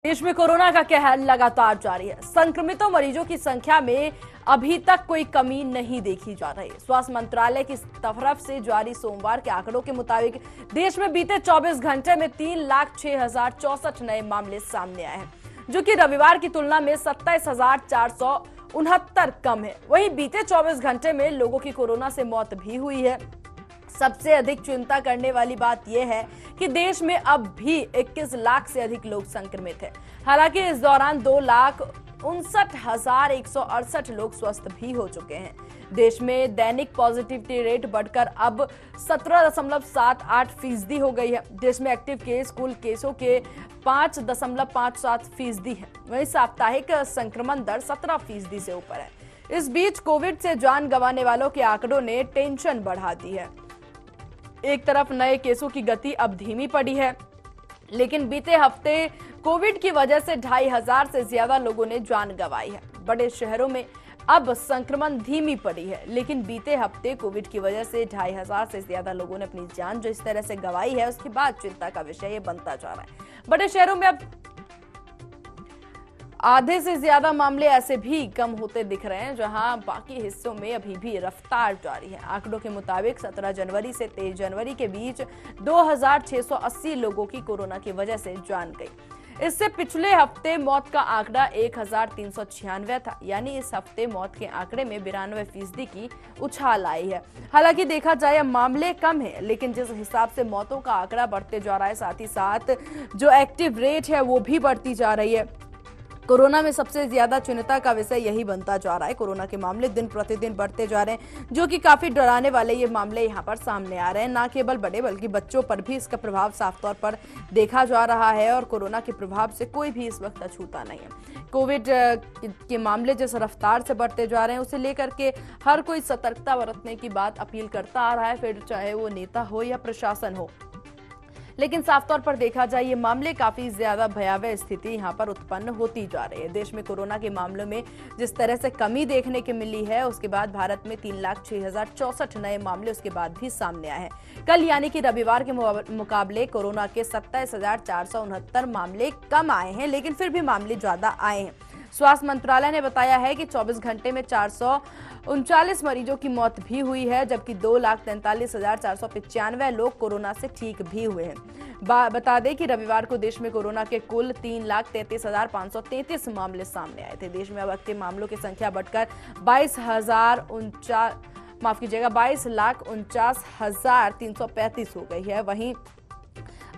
देश में कोरोना का कहर लगातार जारी है। संक्रमितों मरीजों की संख्या में अभी तक कोई कमी नहीं देखी जा रही। स्वास्थ्य मंत्रालय की तरफ से जारी सोमवार के आंकड़ों के मुताबिक देश में बीते 24 घंटे में 3,06,064 नए मामले सामने आए हैं, जो कि रविवार की तुलना में 27,469 कम है। वहीं बीते 24 घंटे में लोगों की कोरोना से मौत भी हुई है। सबसे अधिक चिंता करने वाली बात यह है कि देश में अब भी 21 लाख से अधिक लोग संक्रमित हैं। हालांकि इस दौरान 2,59,168 लोग स्वस्थ भी हो चुके हैं। देश में दैनिक पॉजिटिविटी रेट बढ़कर अब 17.78% हो गई है। देश में एक्टिव केस कुल केसों के 5.57% है। वहीं साप्ताहिक संक्रमण दर 17% से ऊपर है। इस बीच कोविड से जान गंवाने वालों के आंकड़ों ने टेंशन बढ़ा दी है। एक तरफ नए केसों की गति अब धीमी पड़ी है, लेकिन बीते हफ्ते कोविड की वजह से 2,500 से ज्यादा लोगों ने जान गंवाई है। बड़े शहरों में अब संक्रमण धीमी पड़ी है, लेकिन बीते हफ्ते कोविड की वजह से 2,500 से ज्यादा लोगों ने अपनी जान जो इस तरह से गंवाई है, उसके बाद चिंता का विषय ये बनता जा रहा है। बड़े शहरों में अब आधे से ज्यादा मामले ऐसे भी कम होते दिख रहे हैं, जहां बाकी हिस्सों में अभी भी रफ्तार जारी है। आंकड़ों के मुताबिक 17 जनवरी से 23 जनवरी के बीच 2,680 लोगों की कोरोना की वजह से जान गई। इससे पिछले हफ्ते मौत का आंकड़ा 1,396 था, यानी इस हफ्ते मौत के आंकड़े में 92% की उछाल आई है। हालांकि देखा जाए मामले कम है, लेकिन जिस हिसाब से मौतों का आंकड़ा बढ़ते जा रहा है, साथ ही साथ जो एक्टिव रेट है वो भी बढ़ती जा रही है। कोरोना में सबसे ज्यादा चिंता का विषय यही बनता जा रहा है। कोरोना के मामले दिन प्रतिदिन बढ़ते जा रहे हैं, जो कि काफी डराने वाले ये मामले यहाँ पर सामने आ रहे हैं। ना केवल बड़े बल्कि बच्चों पर भी इसका प्रभाव साफ तौर पर देखा जा रहा है और कोरोना के प्रभाव से कोई भी इस वक्त अछूता नहीं है। कोविड के मामले जिस रफ्तार से बढ़ते जा रहे हैं, उसे लेकर के हर कोई सतर्कता बरतने की बात अपील करता आ रहा है, फिर चाहे वो नेता हो या प्रशासन हो। लेकिन साफ तौर पर देखा जाए ये मामले काफी ज्यादा भयावह स्थिति यहाँ पर उत्पन्न होती जा रही है। देश में कोरोना के मामलों में जिस तरह से कमी देखने को मिली है, उसके बाद भारत में 3,06,064 नए मामले उसके बाद भी सामने आए हैं। कल यानी कि रविवार के मुकाबले कोरोना के 27,469 मामले कम आए हैं, लेकिन फिर भी मामले ज्यादा आए हैं। स्वास्थ्य मंत्रालय ने बताया है कि 24 घंटे में 439 मरीजों की मौत भी हुई है, जबकि 2,43,495 लोग कोरोना से ठीक भी हुए हैं। बता दें कि रविवार को देश में कोरोना के कुल 3,33,533 मामले सामने आए थे। देश में अब एक्टिव मामलों की संख्या बढ़कर 22,49,335 हो गई है। वहीं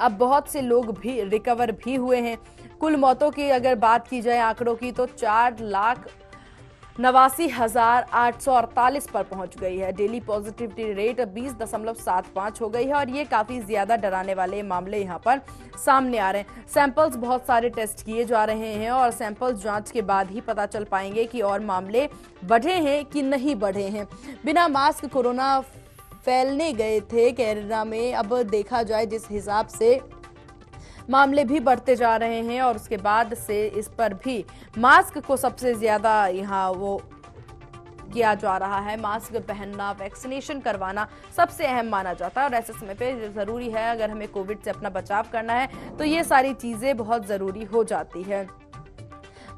अब बहुत से लोग भी रिकवर भी हुए हैं। कुल मौतों की अगर बात की जाए आंकड़ों की, तो 4,89,848 पर पहुंच गई है। डेली पॉजिटिविटी रेट 20.75 हो गई है और ये काफी ज्यादा डराने वाले मामले यहां पर सामने आ रहे हैं। सैंपल्स बहुत सारे टेस्ट किए जा रहे हैं और सैंपल्स जांच के बाद ही पता चल पाएंगे कि और मामले बढ़े हैं कि नहीं बढ़े हैं। बिना मास्क कोरोना फैलने गए थे केरला में, अब देखा जाए जिस हिसाब से मामले भी बढ़ते जा रहे हैं और उसके बाद से इस पर भी मास्क को सबसे ज्यादा यहाँ वो किया जा रहा है। मास्क पहनना, वैक्सीनेशन करवाना सबसे अहम माना जाता है और ऐसे समय पे जरूरी है, अगर हमें कोविड से अपना बचाव करना है तो ये सारी चीजें बहुत जरूरी हो जाती है।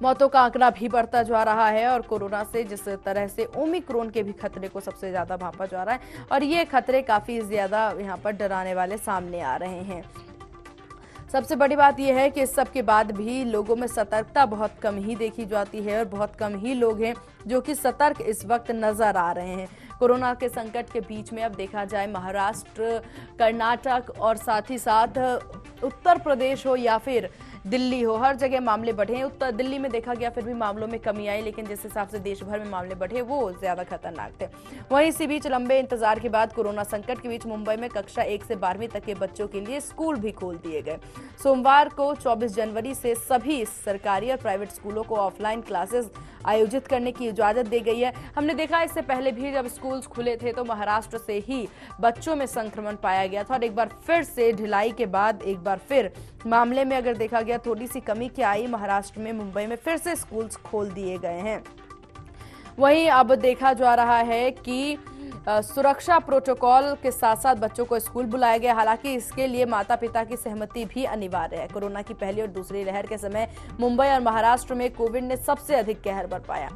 मौतों का आंकड़ा भी बढ़ता जा रहा है और कोरोना से जिस तरह से ओमिक्रॉन के भी खतरे को सबसे ज्यादा भांपा जा रहा है और ये खतरे काफी ज्यादा यहाँ पर डराने वाले सामने आ रहे हैं। सबसे बड़ी बात यह है कि इस सब के बाद भी लोगों में सतर्कता बहुत कम ही देखी जाती है और बहुत कम ही लोग हैं जो कि सतर्क इस वक्त नजर आ रहे हैं। कोरोना के संकट के बीच में अब देखा जाए महाराष्ट्र, कर्नाटक और साथ ही साथ उत्तर प्रदेश हो या फिर दिल्ली हो, हर जगह मामले बढ़े हैं। उत्तर दिल्ली में देखा गया फिर भी मामलों में कमी आई, लेकिन जिस हिसाब से देश भर में मामले बढ़े वो ज्यादा खतरनाक थे। वहीं इसी बीच लंबे इंतजार के बाद कोरोना संकट के बीच मुंबई में कक्षा 1 से 12वीं तक के बच्चों के लिए स्कूल भी खोल दिए गए। सोमवार को 24 जनवरी से सभी सरकारी और प्राइवेट स्कूलों को ऑफलाइन क्लासेस आयोजित करने की इजाजत दी गई है। हमने देखा इससे पहले भी जब स्कूल खुले थे तो महाराष्ट्र से ही बच्चों में संक्रमण पाया गया था और एक बार फिर से ढिलाई के बाद एक बार फिर मामले में अगर देखा गया थोड़ी सी कमी क्या आई, महाराष्ट्र में मुंबई में फिर से स्कूल्स खोल दिए गए हैं। वहीं अब देखा जा रहा है कि सुरक्षा प्रोटोकॉल के साथ साथ बच्चों को स्कूल बुलाया गया। हालांकि इसके लिए माता पिता की सहमति भी अनिवार्य है। कोरोना की पहली और दूसरी लहर के समय मुंबई और महाराष्ट्र में कोविड ने सबसे अधिक कहर बरपाया।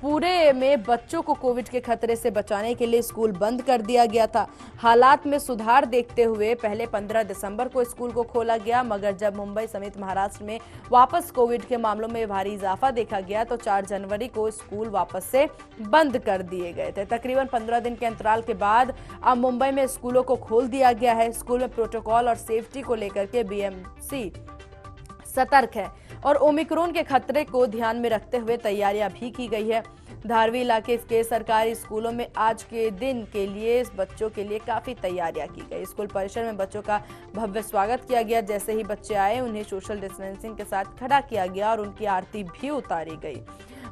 पूरे में बच्चों को कोविड के खतरे से बचाने के लिए स्कूल बंद कर दिया गया था। हालात में सुधार देखते हुए पहले 15 दिसंबर को स्कूल को खोला गया, मगर जब मुंबई समेत महाराष्ट्र में वापस कोविड के मामलों में भारी इजाफा देखा गया तो 4 जनवरी को स्कूल वापस से बंद कर दिए गए थे। तकरीबन 15 दिन के अंतराल के बाद अब मुंबई में स्कूलों को खोल दिया गया है। स्कूल में प्रोटोकॉल और सेफ्टी को लेकर के बीएमसी सतर्क है और ओमिक्रॉन के खतरे को ध्यान में रखते हुए तैयारियां भी की गई है। धारवी इलाके के सरकारी स्कूलों में आज के दिन के लिए बच्चों के लिए काफी तैयारियां की गई। स्कूल परिसर में बच्चों का भव्य स्वागत किया गया। जैसे ही बच्चे आए उन्हें सोशल डिस्टेंसिंग के साथ खड़ा किया गया और उनकी आरती भी उतारी गई।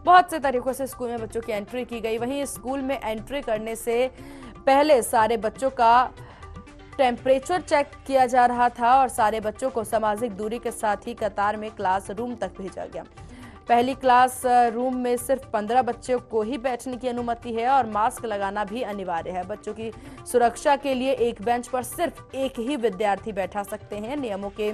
बहुत से तरीकों से स्कूल में बच्चों की एंट्री की गई। वहीं स्कूल में एंट्री करने से पहले सारे बच्चों का टेम्परेचर चेक किया जा रहा था और सारे बच्चों को सामाजिक दूरी के साथ ही कतार में क्लास रूम तक भेजा गया। पहली क्लास रूम में सिर्फ 15 बच्चों को ही बैठने की अनुमति है और मास्क लगाना भी अनिवार्य है। बच्चों की सुरक्षा के लिए एक बेंच पर सिर्फ एक ही विद्यार्थी बैठा सकते हैं। नियमों के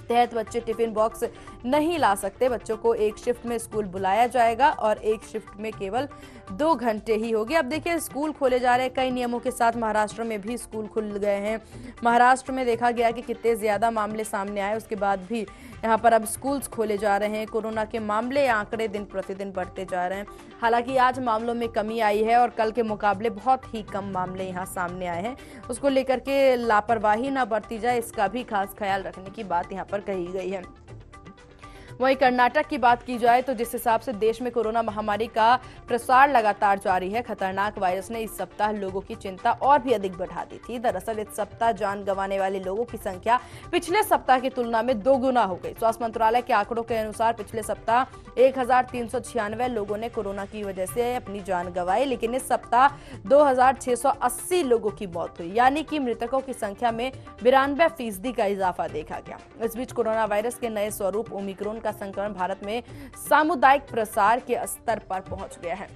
तहत बच्चे टिफिन बॉक्स नहीं ला सकते। बच्चों को एक शिफ्ट में स्कूल बुलाया जाएगा और एक शिफ्ट में केवल 2 घंटे ही होगी। अब देखिए स्कूल खोले जा रहे हैं कई नियमों के साथ। महाराष्ट्र में भी स्कूल खुल गए हैं। महाराष्ट्र में देखा गया कि कितने ज्यादा मामले सामने आए, उसके बाद भी यहाँ पर अब स्कूल्स खोले जा रहे हैं। कोरोना के मामले आंकड़े दिन प्रतिदिन बढ़ते जा रहे हैं। हालांकि आज मामलों में कमी आई है और कल के मुकाबले बहुत ही कम मामले यहाँ सामने आए हैं। उसको लेकर के लापरवाही ना बरती जाए, इसका भी खास ख्याल रखने की बात यहाँ पर कही गई है। वहीं कर्नाटक की बात की जाए तो जिस हिसाब से देश में कोरोना महामारी का प्रसार लगातार जारी है, खतरनाक वायरस ने इस सप्ताह लोगों की चिंता और भी अधिक बढ़ा दी थी। दरअसल इस सप्ताह जान गंवाने वाले लोगों की संख्या पिछले सप्ताह की तुलना में 2 गुना हो गई। स्वास्थ्य मंत्रालय के आंकड़ों के अनुसार पिछले सप्ताह 1396 लोगों ने कोरोना की वजह से अपनी जान गंवाई, लेकिन इस सप्ताह 2680 लोगों की मौत हुई, यानी कि मृतकों की संख्या में 92% का इजाफा देखा गया। इस बीच कोरोना वायरस के नए स्वरूप ओमिक्रॉन का संक्रमण भारत में सामुदायिक प्रसार के स्तर पर पहुंच गया है।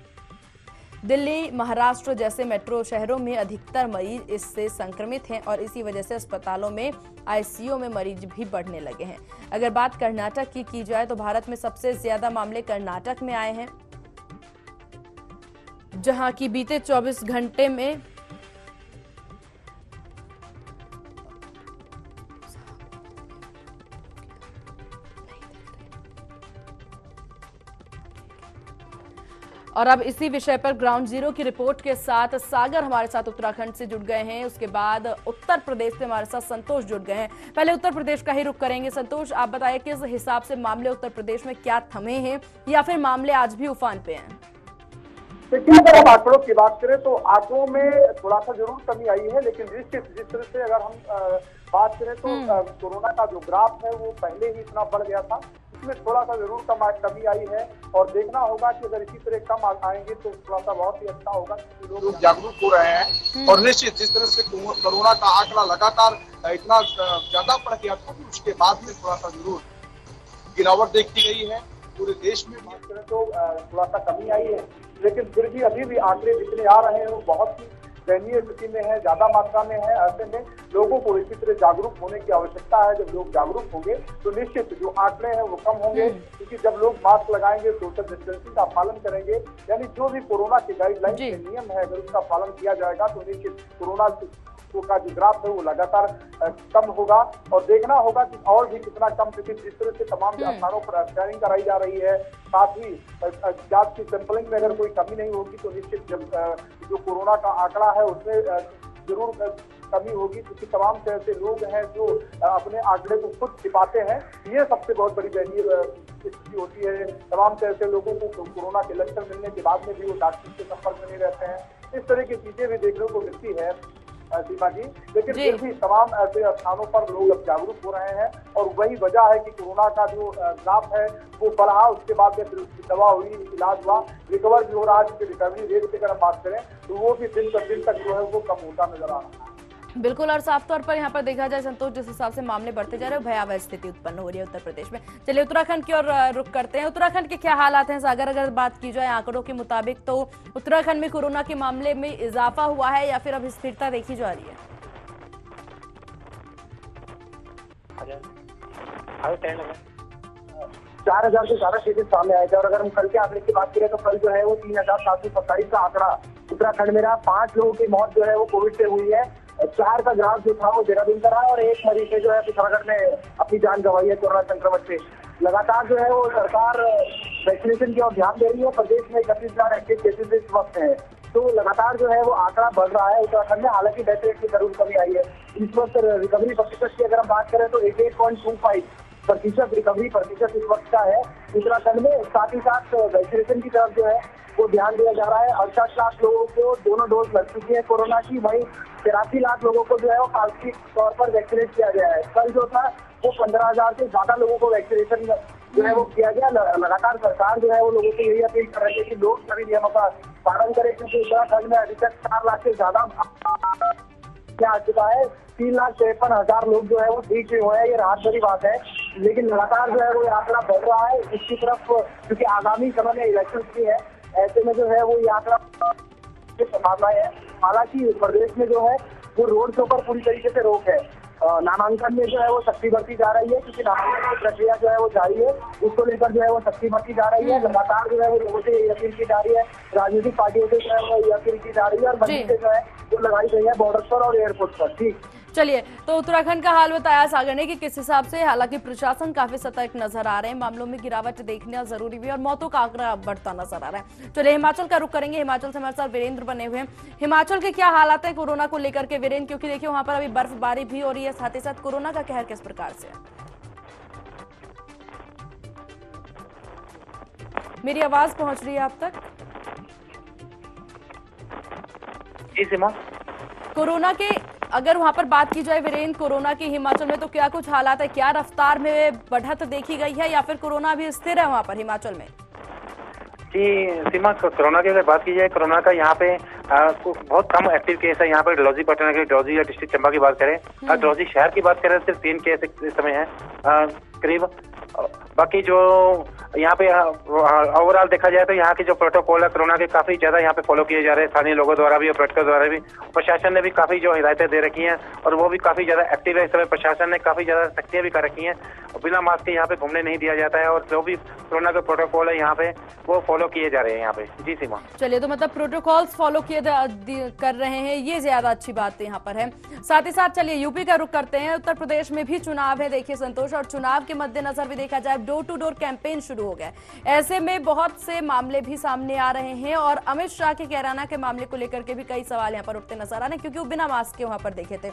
दिल्ली, महाराष्ट्र जैसे मेट्रो शहरों में अधिकतर मरीज इससे संक्रमित हैं और इसी वजह से अस्पतालों में आईसीयू में मरीज भी बढ़ने लगे हैं। अगर बात कर्नाटक की जाए तो भारत में सबसे ज्यादा मामले कर्नाटक में आए हैं, जहां की बीते 24 घंटे में और अब इसी विषय पर ग्राउंड जीरो की रिपोर्ट के साथ सागर हमारे साथ उत्तराखंड से जुड़ गए हैं। उसके बाद उत्तर प्रदेश से हमारे साथ संतोष जुड़ गए हैं। पहले उत्तर प्रदेश का ही रुख करेंगे। संतोष, आप बताइए किस हिसाब से मामले उत्तर प्रदेश में क्या थमे हैं या फिर मामले आज भी उफान पे हैं? देखिए, अगर हम आंकड़ों की बात करें तो आंकड़ों में थोड़ा सा जरूर कमी आई है, लेकिन जिस तरह से अगर हम बात करें तो कोरोना का जो ग्राफ है वो पहले ही इतना बढ़ गया था, इसमें थोड़ा सा जरूर कमी आई है और देखना होगा कि अगर इसी तरह कम आएंगे तो थोड़ा सा बहुत ही अच्छा होगा, क्योंकि लोग जागरूक हो रहे हैं। और निश्चित जिस तरह से कोरोना का आंकड़ा लगातार इतना ज्यादा बढ़ गया था, उसके बाद में थोड़ा सा जरूर गिरावट देखी गई है। पूरे देश में बात करें तो थोड़ा सा कमी आई है, लेकिन फिर भी अभी भी आंकड़े जितने आ रहे हैं वो बहुत ही दयनीय स्थिति में है, ज्यादा मात्रा में है। ऐसे में लोगों को इसी तरह जागरूक होने की आवश्यकता है। जब लोग जागरूक होंगे तो निश्चित जो आंकड़े हैं वो कम होंगे, क्योंकि जब लोग मास्क लगाएंगे, सोशल डिस्टेंसिंग का पालन करेंगे, यानी जो भी कोरोना के गाइडलाइन के नियम है अगर उसका पालन किया जाएगा तो निश्चित कोरोना का जो ग्राफ है वो लगातार कम होगा। और देखना होगा कि और भी कितना कम, क्योंकि जिस तरह से तमाम स्थानों पर स्कैनिंग कराई जा रही है, साथ ही जांच की सैंपलिंग में अगर कोई कमी नहीं होगी तो निश्चित जो कोरोना का आंकड़ा है उसमें जरूर कमी होगी, क्योंकि तमाम तरह से लोग हैं जो अपने आंकड़े को खुद छिपाते हैं। ये सबसे बहुत बड़ी दयनीय स्थिति होती है। तमाम तरह से लोगों को कोरोना के लक्षण मिलने के बाद में भी वो डॉक्टर के संपर्क में नहीं रहते हैं। इस तरह की चीजें भी देखने को मिलती है सीमा जी, लेकिन फिर भी तमाम ऐसे स्थानों पर लोग अब जागरूक हो रहे हैं और वही वजह है कि कोरोना का जो ग्राफ है वो बढ़ा, उसके बाद में फिर उसकी दवा हुई, इलाज हुआ, रिकवर भी हो रहा है। क्योंकि रिकवरी रेट की अगर हम बात करें तो वो भी दिन तक जो है वो कम होता नजर आ रहा है। बिल्कुल, और साफ तौर पर यहाँ पर देखा जाए संतोष, जिस हिसाब से मामले बढ़ते जा रहे हैं, भयावह स्थिति उत्पन्न हो रही है उत्तर प्रदेश में। चलिए उत्तराखंड की ओर रुख करते हैं। उत्तराखंड के क्या हालात हैं सागर? अगर बात की जाए आंकड़ों के मुताबिक तो उत्तराखंड में कोरोना के मामले में इजाफा हुआ है या फिर अब स्थिरता देखी जा रही है? 4,000 से ज्यादा केसेस सामने आए थे और अगर हम कल के आंकड़े की बात करें तो कल जो है वो 3,727 का आंकड़ा उत्तराखंड में रहा। 5 लोगों की मौत जो है वो कोविड से हुई है। 4 का ग्राफ जो था वो देहरादून का रहा और एक मरीज ने जो है पिथौरागढ़ में अपनी जान गंवाई है कोरोना संक्रमण से। लगातार जो है वो सरकार वैक्सीनेशन की ओर ध्यान दे रही है। प्रदेश में 31,000 एक्टिव केसेस इस वक्त है, तो लगातार जो है वो आंकड़ा बढ़ रहा है उत्तराखंड में। हालांकि डेथ रेट की जरूर कमी आई है। इस वक्त रिकवरी प्रतिशत की अगर हम बात करें तो 88.25% रिकवरी प्रतिशत इस वक्त का है उत्तराखंड में। साथ ही साथ वैक्सीनेशन की तरफ जो है वो ध्यान दिया जा रहा है। 68 लाख लोगों को दोनों डोज लग चुकी है कोरोना की। वहीं 83 लाख लोगों को जो है वो पारंपरिक तौर पर वैक्सीनेट किया गया है। कल जो था वो 15,000 से ज्यादा लोगों को वैक्सीनेशन जो है वो किया गया। लगातार सरकार जो है वो लोगों को यही अपील कर रही है कि लोग सभी नियमों का पालन करें, क्योंकि उत्तराखंड में अभी तक 4 लाख से ज्यादा आ चुका है। 3,53,000 लोग जो है वो ठीक भी हुए हैं। ये राहत भरी बात है, लेकिन लगातार जो है वो आंकड़ा बढ़ रहा है। इसकी तरफ क्योंकि आगामी समय में इलेक्शन भी है, ऐसे में जो है वो ये आंकड़ा की संभावना है। हालांकि प्रदेश में जो है वो रोड शो पर पूरी तरीके से रोक है। नामांकन में जो है वो सख्ती बढ़ती जा रही है, क्योंकि नामांकन की प्रक्रिया जो है वो जारी है। उसको लेकर जो है वो सख्ती बढ़ती जा रही है। लगातार जो है वो लोगों से अपील की जा रही है, राजनीतिक पार्टियों से जो है वो अपील की जा रही है और बंदी से जो है वो लगाई गई है बॉर्डर पर और एयरपोर्ट पर। ठीक, चलिए, तो उत्तराखंड का हाल बताया सागर ने कि किस हिसाब से, हालांकि प्रशासन काफी सतर्क नजर आ रहे हैं, मामलों में गिरावट देखना जरूरी भी है और मौतों का आंकड़ा बढ़ता नजर आ रहा है। चलिए हिमाचल का रुख करेंगे। हिमाचल से हमारे साथ वीरेंद्र बने हुए हैं। हिमाचल के क्या हालात है कोरोना को लेकर के वीरेंद्र? क्योंकि देखिए वहां पर अभी बर्फबारी भी हो रही है, साथ ही साथ कोरोना का कहर किस प्रकार से है? मेरी आवाज पहुंच रही है आप तक? जी सीमा, कोरोना के अगर वहां पर बात की जाए वीरेंद्र, कोरोना की हिमाचल में तो क्या कुछ हालात है? क्या रफ्तार में बढ़त देखी गई है या फिर कोरोना अभी स्थिर है वहां पर हिमाचल में? जी सीमा, कोरोना की अगर बात की जाए, कोरोना का यहाँ पे बहुत कम एक्टिव केस है। यहाँ पे डलहौजी पटना के डलहौजी या डिस्ट्रिक्ट चंबा की बात करें, डलहौजी शहर की बात करें सिर्फ 3 केस इस समय है करीब। बाकी जो यहाँ पे ओवरऑल देखा जाए तो यहाँ के जो प्रोटोकॉल है कोरोना के काफी ज्यादा यहाँ पे फॉलो किए जा रहे हैं, स्थानीय लोगों द्वारा भी और पर्यटकों द्वारा भी। प्रशासन ने भी काफी जो हिदायतें दे रखी हैं और वो भी काफी ज्यादा एक्टिव है इस समय। प्रशासन ने काफी ज्यादा सख्तियां भी कर रखी हैं, बिना मास्क के यहाँ पे घूमने नहीं दिया जाता है और जो भी कोरोना के प्रोटोकॉल है यहाँ पे वो फॉलो किए जा रहे हैं यहाँ पे। जी सीमा, चलिए, तो मतलब प्रोटोकॉल्स फॉलो किए कर रहे हैं, ये ज्यादा अच्छी बात यहाँ पर है। साथ ही साथ चलिए यूपी का रुख करते हैं। उत्तर प्रदेश में भी चुनाव है देखिए संतोष, और चुनाव के मद्देनजर भी देखा जाए डोर टू डोर कैंपेन शुरू हो गया। ऐसे में बहुत से मामले भी सामने आ रहे हैं और अमित शाह के कैराना के मामले को लेकर के भी कई सवाल यहाँ पर उठते नजर आ रहे हैं, क्योंकि वो बिना मास्क के वहां पर देखे थे।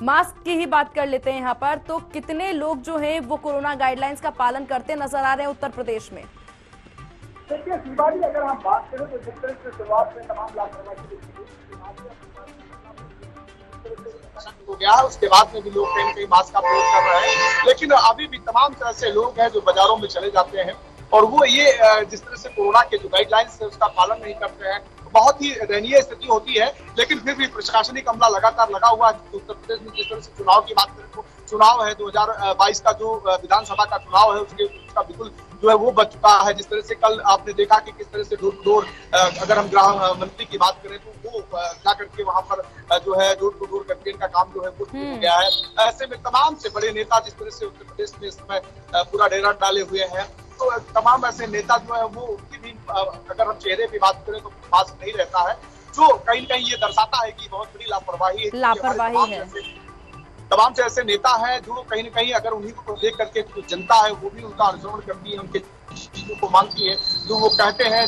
मास्क की ही बात कर लेते हैं यहाँ पर, तो कितने लोग जो है वो कोरोना गाइडलाइंस का पालन करते नजर आ रहे हैं उत्तर प्रदेश में? देखिए शिवाजी, अगर हम बात करें तो जिस तरह से शुरुआत में तमाम लापरवाही हो गया है, उसके बाद में भी लोग कहीं न कहीं मास्क का प्रयोग कर रहे हैं। लेकिन अभी भी तमाम तरह से लोग हैं जो बाजारों में चले जाते हैं और वो ये जिस तरह से कोरोना के जो गाइडलाइंस है उसका पालन नहीं करते हैं, बहुत ही दयनीय स्थिति होती है। लेकिन फिर भी प्रशासनिक अमला लगातार लगा हुआ है। उत्तर प्रदेश में जिस तरह से चुनाव की बात करें तो चुनाव है 2022 का जो विधानसभा का चुनाव है उसका बिल्कुल जो है वो बच चुका है। जिस तरह से कल आपने देखा कि किस तरह से डोर टू डोर, अगर हम गृह मंत्री की बात करें तो वो जा करके वहां पर जो है डोर टू डोर कैंपेन का काम जो है वो शुरू हो गया है। ऐसे में तमाम से बड़े नेता जिस तरह से उत्तर प्रदेश में इस समय पूरा डेरा डाले हुए हैं, तो तमाम ऐसे नेता जो है वो उनकी भी अगर हम चेहरे की बात करें तो मास्क नहीं रहता है, जो कहीं न कहीं ये दर्शाता है कि बहुत बड़ी लापरवाही है। तमाम से ऐसे नेता हैं जो कहीं न कहीं अगर उन्हीं को देख करके जो जनता है वो भी उनका अनुसरण करती है, उनके चीजों को मानती है, जो वो कहते हैं,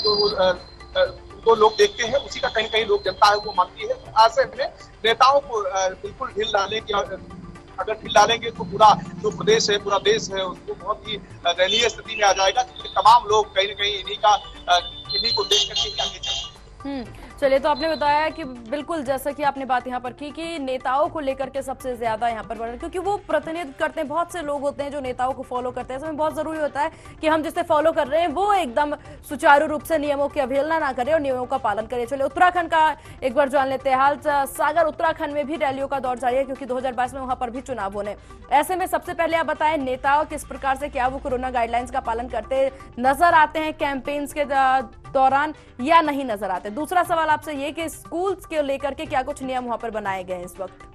जो लोग देखते हैं उसी का कहीं न कहीं लोग जनता है वो मानती है। ऐसे में नेताओं को बिल्कुल ढील डालने की, अगर ढील डालेंगे तो पूरा जो प्रदेश है, पूरा देश है, उसको बहुत ही दयनीय स्थिति में आ जाएगा, क्योंकि तमाम लोग कहीं न कहीं इन्हीं को देख करके आगे चलते हैं। चलिए, तो आपने बताया कि बिल्कुल जैसा कि आपने बात यहाँ पर की कि नेताओं को लेकर के सबसे ज्यादा यहाँ पर बढ़, क्योंकि वो प्रतिनिधित्व करते हैं। बहुत से लोग होते हैं जो नेताओं को फॉलो करते हैं। इसमें बहुत जरूरी होता है कि हम जिसे फॉलो कर रहे हैं वो एकदम सुचारू रूप से नियमों की अवहेलना ना करें और नियमों का पालन करें। चलिए, उत्तराखंड का एक बार जान लेते हैं हाल। सागर, उत्तराखंड में भी रैलियों का दौर जारी है क्योंकि 2022 में वहां पर भी चुनाव होने। ऐसे में सबसे पहले आप बताएं, नेताओं किस प्रकार से, क्या वो कोरोना गाइडलाइंस का पालन करते नजर आते हैं कैंपेन्स के दौरान या नहीं नजर आते? दूसरा सवाल आपसे ये कि स्कूल्स के लेकर के क्या कुछ नियम वहां पर बनाए गए हैं इस वक्त?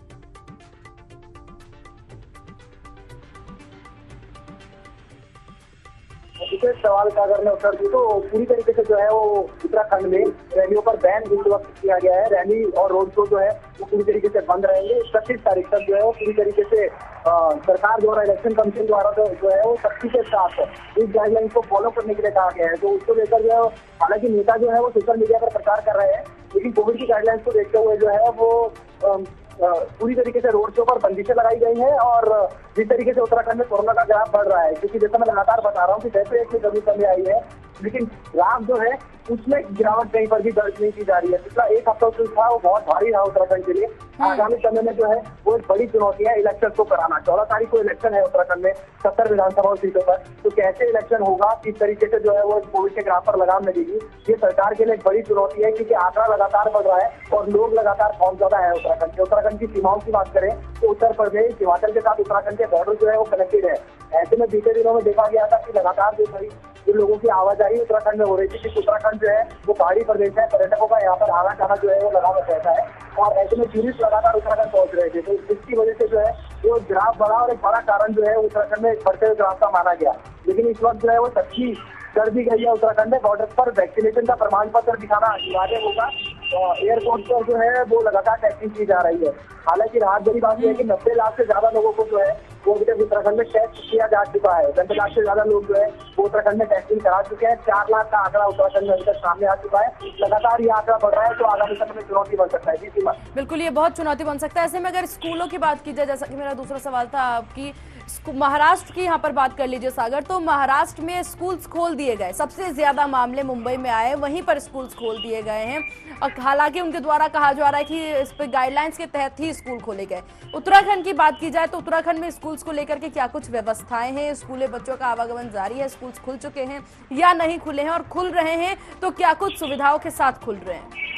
इस सवाल का अगर मैं उत्तर दूं तो पूरी तरीके से जो है वो उत्तराखंड में रैलियों पर बैन इस वक्त किया गया है। रैली और रोड शो जो है वो पूरी तरीके से बंद रहेंगे। 31 तारीख तक जो है वो पूरी तरीके से सरकार द्वारा, इलेक्शन कमीशन द्वारा जो है वो सख्ती के साथ इस गाइडलाइन को फॉलो करने के लिए कहा गया है। तो उसको लेकर जो है, हालांकि नेता जो है वो सोशल मीडिया पर प्रचार कर रहे हैं, लेकिन कोविड की गाइडलाइंस को देखते हुए जो है वो पूरी तरीके से रोड शो पर बंदिशें लगाई गई हैं। और जिस तरीके से उत्तराखंड में कोरोना का ग्राफ बढ़ रहा है, क्योंकि जैसा मैं लगातार बता रहा हूँ कि जैसे एक में कमी आई है, लेकिन ग्राफ जो है उसमें गिरावट कहीं पर भी दर्ज नहीं की जा रही है। पिछला एक हफ्ता जो था वो बहुत भारी रहा उत्तराखंड के लिए। आगामी समय में जो है वो एक बड़ी चुनौती है इलेक्शन को कराना। 14 तारीख को इलेक्शन है उत्तराखंड में 70 विधानसभा सीटों पर। तो कैसे इलेक्शन होगा, किस तरीके से जो है वो कोविड के ग्राफ पर लगाम लगेगी, ये सरकार के लिए एक बड़ी चुनौती है, क्योंकि आंकड़ा लगातार बढ़ रहा है और लोग लगातार बहुत ज्यादा है उत्तराखंड के। उत्तराखंड की सीमाओं की बात करें तो उत्तर प्रदेश, हिमाचल के साथ उत्तराखंड के बॉर्डर जो है वो कनेक्टेड है। ऐसे में बीते दिनों में देखा गया था कि लगातार जो लोगों की आवाजाही उत्तराखंड में हो रही थी, क्योंकि उत्तराखंड जो है वो पहाड़ी प्रदेश है, पर्यटकों का यहाँ पर आना जाना जो है वो लगा रहता है और ऐसे में टूरिस्ट लगातार उत्तराखंड पहुंच रहे थे। तो इसकी वजह से जो है वो ग्राफ बढ़ा और एक बड़ा कारण जो है उत्तराखंड में बढ़ते हुए ग्राफ का माना गया। लेकिन इस वक्त जो है वो सच्ची कर दी गई है उत्तराखंड में। बॉर्डर पर वैक्सीनेशन का प्रमाण पत्र दिखाना अनिवार्य होगा। एयरपोर्ट पर जो है वो लगातार टेस्टिंग की जा रही है। हालांकि राहत भरी बात यह है कि 90 लाख से ज्यादा लोगों को जो है वो अभी तक उत्तराखंड में टेस्ट किया जा चुका है। 90 लाख से ज्यादा लोग जो है वो उत्तराखंड में टेस्टिंग करा चुके हैं। 4 लाख का आंकड़ा उत्तराखंड में अभी तक सामने आ चुका है। लगातार ये आंकड़ा बढ़ रहा है, तो आगामी समय में चुनौती बन सकता है। जी सीमा, बिल्कुल, ये बहुत चुनौती बन सकता है। ऐसे में अगर स्कूलों की बात की जाए, जैसा कि मेरा दूसरा सवाल था आपकी, महाराष्ट्र की यहाँ पर बात कर लीजिए सागर, तो महाराष्ट्र में स्कूल्स खोल दिए गए। सबसे ज्यादा मामले मुंबई में आए, वहीं पर स्कूल्स खोल दिए गए हैं। और हालांकि उनके द्वारा कहा जा रहा है कि इस पे गाइडलाइंस के तहत ही स्कूल खोले गए। उत्तराखंड की बात की जाए तो उत्तराखंड में स्कूल्स को लेकर के क्या कुछ व्यवस्थाएं हैं? स्कूले बच्चों का आवागमन जारी है? स्कूल्स खुल चुके हैं या नहीं खुले हैं? और खुल रहे हैं तो क्या कुछ सुविधाओं के साथ खुल रहे हैं?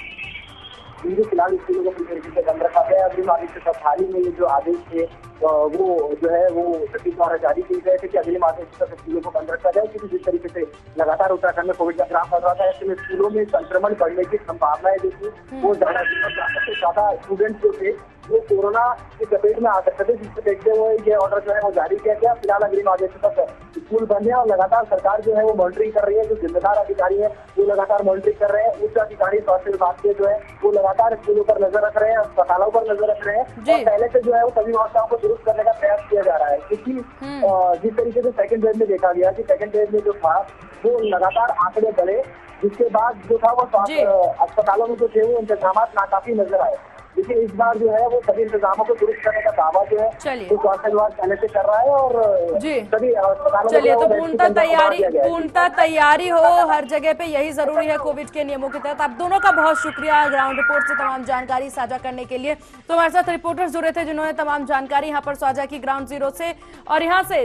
फिलहाल स्कूलों को पूरी तरीके से बंद रखा गया। अभी हाल ही में ये जो आदेश थे वो जो है वो सचिव द्वारा जारी किए गए थे कि अगले माह से स्कूलों को बंद रखा जाए, क्योंकि जिस तरीके से लगातार उत्तराखंड में कोविड का ग्राफ बढ़ रहा था, ऐसे में स्कूलों में संक्रमण बढ़ने की संभावनाएं जो थी वो ज्यादा स्टूडेंट्स जो थे वो कोरोना की चपेट में आ सकते थे, जिसको देखते हुए ये ऑर्डर जो है वो जारी किया गया। फिलहाल अगले आदेश तक स्कूल बंद है और लगातार सरकार जो है वो मॉनिटरिंग कर रही है। जो जिम्मेदार अधिकारी है वो लगातार मॉनिटरिंग कर रहे हैं। उच्च अधिकारी स्वास्थ्य विभाग के जो है वो लगातार स्कूलों पर नजर रख रहे हैं, अस्पतालों पर नजर रख रहे हैं और पहले से जो है वो सभी व्यवस्थाओं को दुरुस्त करने का प्रयास किया जा रहा है। क्योंकि जिस तरीके से सेकंड वेव में देखा गया कि सेकंड वेव में जो था वो लगातार आंकड़े बढ़े, जिसके बाद जो था वो अस्पतालों में जो थे वो इंतजाम नाकाफी नजर आए। लेकिन इस बार जो है वो सभी इंतजामों को दुरुस्त करने का दावा जो है तो स्वास्थ्य विभाग पहले से कर रहा है और सभी अस्पतालों में। चलिए, तो पूर्णतः तैयारी हो हर जगह पे, यही जरूरी है कोविड के नियमों के तहत। आप दोनों का बहुत शुक्रिया ग्राउंड रिपोर्ट से तमाम जानकारी साझा करने के लिए। तो हमारे साथ रिपोर्टर्स जुड़े थे जिन्होंने तमाम जानकारी यहाँ पर साझा की ग्राउंड जीरो से। और यहाँ से